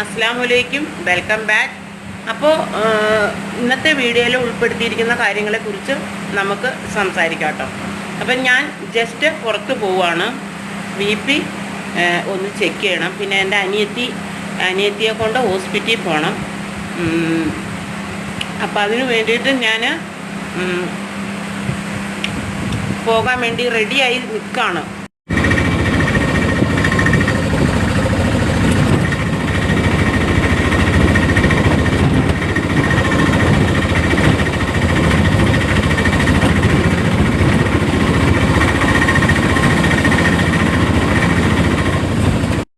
അസ്സലാമു അലൈക്കും, welcome back. അപ്പോൾ ഇന്നത്തെ വീഡിയോയിൽ ഉൾപ്പെടുത്തിയിരിക്കുന്ന കാര്യങ്ങളെക്കുറിച്ച് നമുക്ക് സംസാരിക്കാം കേട്ടോ. അപ്പം ഞാൻ ജസ്റ്റ് പുറത്ത് പോവുകയാണ്. BP ഒന്ന് ചെക്ക് ചെയ്യണം. പിന്നെ എൻ്റെ അനിയത്തിയെ കൊണ്ട് ഹോസ്പിറ്റലിൽ പോകണം. അപ്പം അതിന് വേണ്ടിയിട്ട് ഞാൻ പോകാൻ വേണ്ടി റെഡിയായി നിൽക്കുകയാണ്.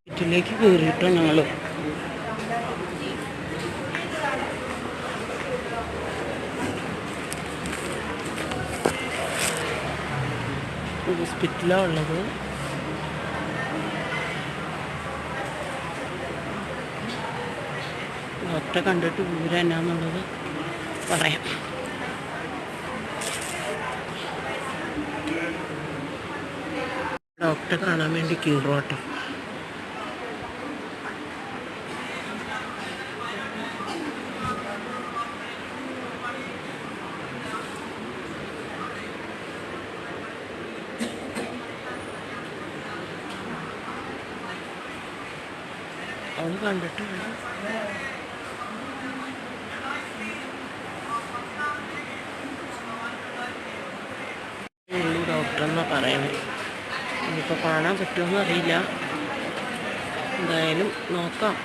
വീട്ടിലേക്ക് കയറിയിട്ടോ ഞങ്ങൾ. ഹോസ്പിറ്റലാണ് ഉള്ളത്. ഡോക്ടറെ കണ്ടിട്ട് വിവരം എന്നാന്നുള്ളത് പറയാം. ഡോക്ടറെ കാണാൻ വേണ്ടി കീറോട്ടോ. അവൾ കണ്ടിട്ട് ഡോക്ടറെന്നാ പറയുന്നത്. ഇനിയിപ്പോൾ കാണാൻ പറ്റുമെന്ന് അറിയില്ല. എന്തായാലും നോക്കാം.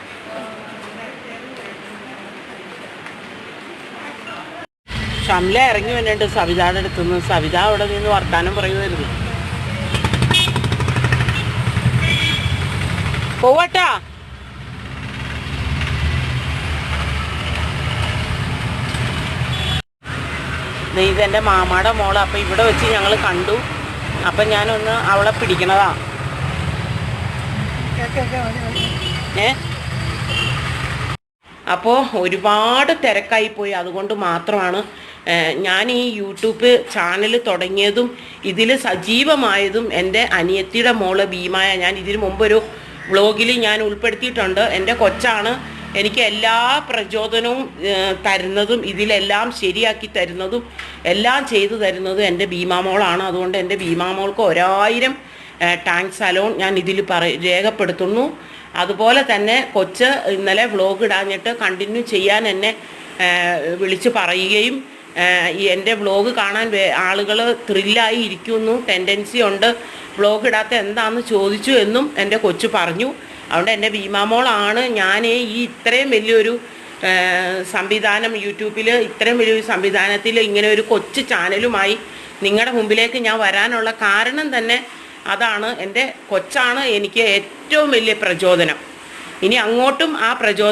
ഷംല ഇറങ്ങി വന്നിട്ട് സവിതയുടെ അടുത്തുനിന്ന്. സവിത അവിടെ നിന്ന് വർത്താനം പറയുമായിരുന്നു. പോവട്ടാ. ഇതെൻ്റെ മാമാടെ മോള്. അപ്പം ഇവിടെ വെച്ച് ഞങ്ങൾ കണ്ടു. അപ്പം ഞാനൊന്ന് അവളെ പിടിക്കണതാ. അപ്പോൾ ഒരുപാട് തിരക്കായിപ്പോയി. അതുകൊണ്ട് മാത്രമാണ് ഞാൻ ഈ യൂട്യൂബ് ചാനൽ തുടങ്ങിയതും ഇതിൽ സജീവമായതും എൻ്റെ അനിയത്തിയുടെ മോള് ഭീമായ. ഞാൻ ഇതിനു മുമ്പൊരു വ്ളോഗിൽ ഞാൻ ഉൾപ്പെടുത്തിയിട്ടുണ്ട്. എൻ്റെ കൊച്ചാണ് എനിക്ക് എല്ലാ പ്രചോദനവും തരുന്നതും ഇതിലെല്ലാം ശരിയാക്കി തരുന്നതും എല്ലാം ചെയ്തു തരുന്നതും എൻ്റെ ഭീമാമോളാണ്. അതുകൊണ്ട് എൻ്റെ ഭീമാമോൾക്ക് 1000 താങ്ക്സ് അലോൺ ഞാൻ ഇതിൽ രേഖപ്പെടുത്തുന്നു. അതുപോലെ തന്നെ കൊച്ച് ഇന്നലെ വ്ളോഗ് ഇടാഞ്ഞിട്ട് കണ്ടിന്യൂ ചെയ്യാൻ എന്നെ വിളിച്ച് പറയുകയും എൻ്റെ വ്ളോഗ് കാണാൻ ആളുകൾ ത്രില്ലായി ഇരിക്കുന്നു, ടെൻഡൻസി ഉണ്ട്, വ്ളോഗ് ഇടാത്ത എന്താണെന്ന് ചോദിച്ചു എന്നും എൻ്റെ കൊച്ചു പറഞ്ഞു. അതുകൊണ്ട് എൻ്റെ ഭീമാമോളാണ് ഞാൻ ഈ ഇത്രയും വലിയൊരു സംവിധാനം, യൂട്യൂബിൽ ഇത്രയും വലിയൊരു സംവിധാനത്തിൽ ഇങ്ങനെ ഒരു കൊച്ചു ചാനലുമായി നിങ്ങളുടെ മുമ്പിലേക്ക് ഞാൻ വരാനുള്ള കാരണം തന്നെ അതാണ്. എൻ്റെ കൊച്ചാണ് എനിക്ക് ഏറ്റവും വലിയ പ്രചോദനം. ഇനി അങ്ങോട്ടും ആ പ്രചോദനം